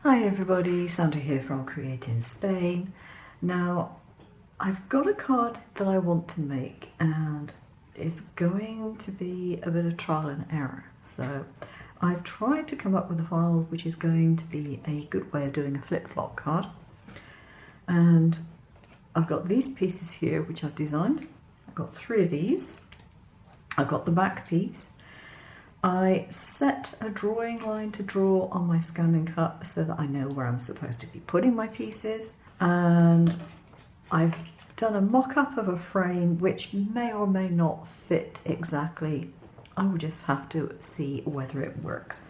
Hi everybody, Sandra here from Create in Spain. Now, I've got a card that I want to make and it's going to be a bit of trial and error. So I've tried to come up with a file which is going to be a good way of doing a flip-flop card. And I've got these pieces here which I've designed. I've got 3 of these. I've got the back piece. I set a drawing line to draw on my Scan and Cut so that I know where I'm supposed to be putting my pieces, and I've done a mock-up of a frame which may or may not fit exactly. I will just have to see whether it works.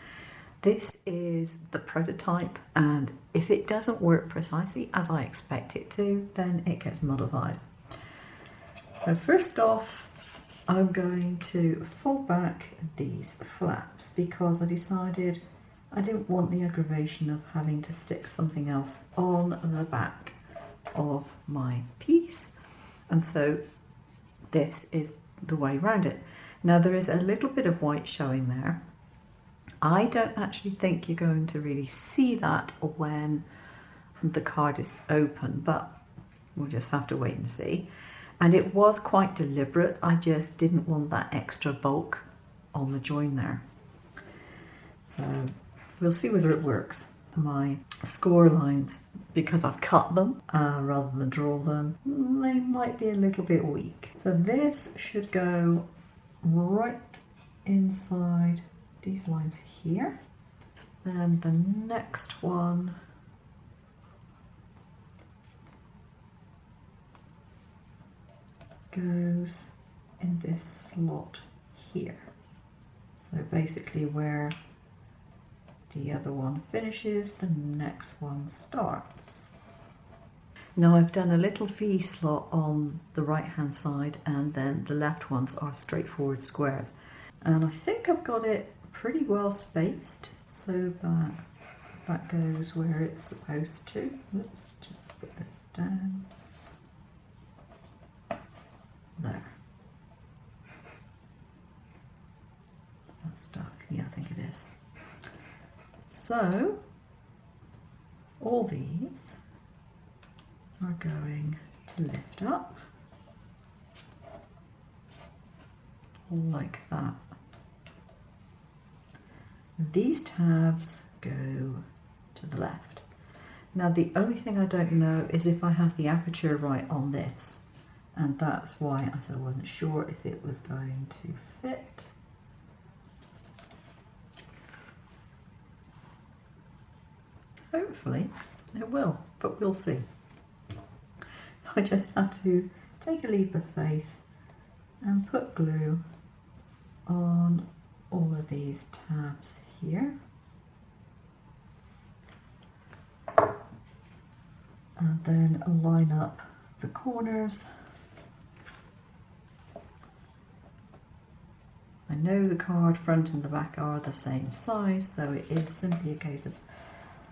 This is the prototype, and if it doesn't work precisely as I expect it to, then it gets modified. So first off, I'm going to fold back these flaps because I decided I didn't want the aggravation of having to stick something else on the back of my piece, and so this is the way around it. Now there is a little bit of white showing there. I don't actually think you're going to really see that when the card is open, but we'll just have to wait and see. And it was quite deliberate, I just didn't want that extra bulk on the join there. So we'll see whether it works. My score lines, because I've cut them rather than draw them, they might be a little bit weak. So this should go right inside these lines here. Then the next one goes in this slot here. So basically where the other one finishes, the next one starts. Now I've done a little V slot on the right hand side, and then the left ones are straightforward squares. And I think I've got it pretty well spaced so that that goes where it's supposed to. Let's just put this down. There. Is that stuck? Yeah, I think it is. So, all these are going to lift up like that. These tabs go to the left. Now the only thing I don't know is if I have the aperture right on this. And that's why I said I wasn't sure if it was going to fit. Hopefully it will, but we'll see. So I just have to take a leap of faith and put glue on all of these tabs here. And then line up the corners. I know the card front and the back are the same size, so it is simply a case of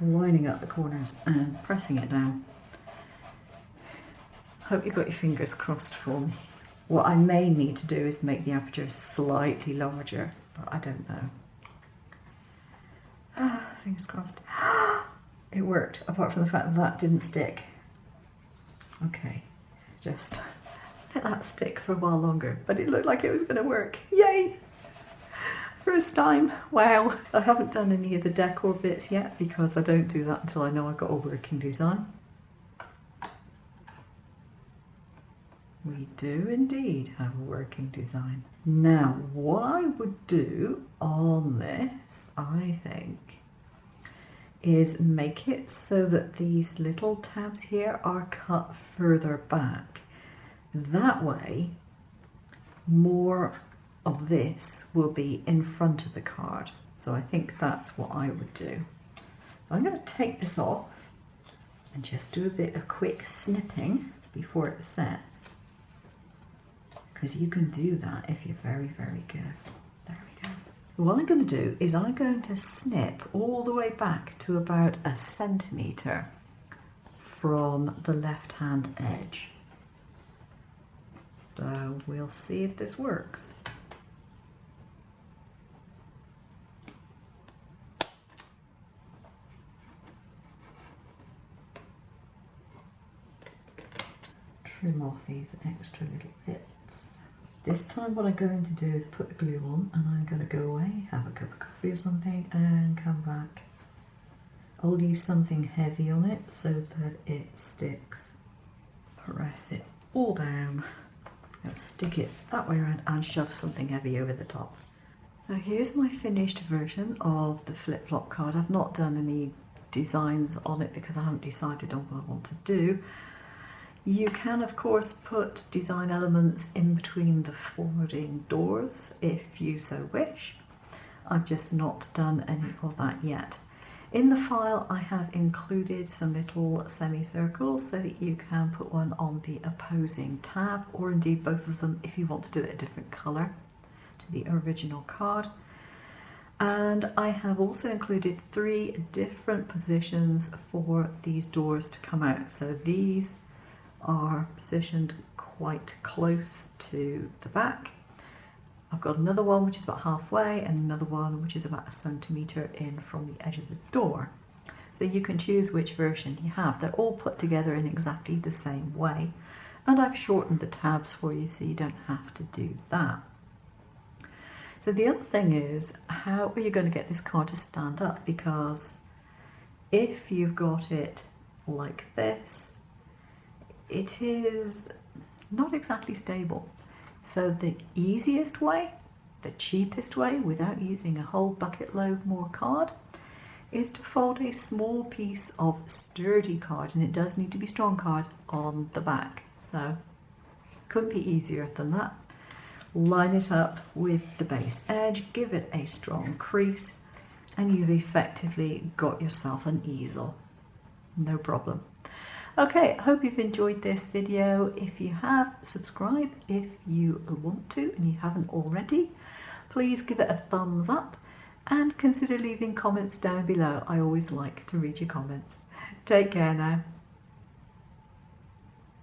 lining up the corners and pressing it down. Hope you've got your fingers crossed for me. What I may need to do is make the aperture slightly larger, but I don't know. Fingers crossed. It worked, apart from the fact that didn't stick. Okay, just let that stick for a while longer, but it looked like it was going to work. Yay! First time. Wow. I haven't done any of the decor bits yet because I don't do that until I know I've got a working design. We do indeed have a working design. Now, what I would do on this, I think, is make it so that these little tabs here are cut further back. That way, more of this will be in front of the card. So I think that's what I would do. So I'm going to take this off and just do a bit of quick snipping before it sets, because you can do that if you're very, very good. There we go. What I'm going to do is I'm going to snip all the way back to about 1 centimetre from the left hand edge. So we'll see if this works. trim off these extra little bits. This time what I'm going to do is put the glue on, and I'm going to go away, have a cup of coffee or something, and come back. I'll leave something heavy on it so that it sticks. Press it all down, and stick it that way around and shove something heavy over the top. So here's my finished version of the flip-flop card. I've not done any designs on it because I haven't decided on what I want to do. You can of course put design elements in between the folding doors if you so wish. I've just not done any of that yet. In the file I have included some little semicircles so that you can put one on the opposing tab, or indeed both of them if you want to do it a different colour to the original card. And I have also included 3 different positions for these doors to come out. So these are positioned quite close to the back. I've got another one which is about halfway, and another one which is about 1 centimetre in from the edge of the door. So you can choose which version you have. They're all put together in exactly the same way, and I've shortened the tabs for you so you don't have to do that. So the other thing is, how are you going to get this card to stand up? Because if you've got it like this, it is not exactly stable. So the easiest way, the cheapest way, without using a whole bucket load more card, is to fold a small piece of sturdy card, and it does need to be strong card, on the back. So couldn't be easier than that. Line it up with the base edge, give it a strong crease, and you've effectively got yourself an easel. No problem. Okay, I hope you've enjoyed this video. If you have, subscribe if you want to and you haven't already. Please give it a thumbs up and consider leaving comments down below. I always like to read your comments. Take care now.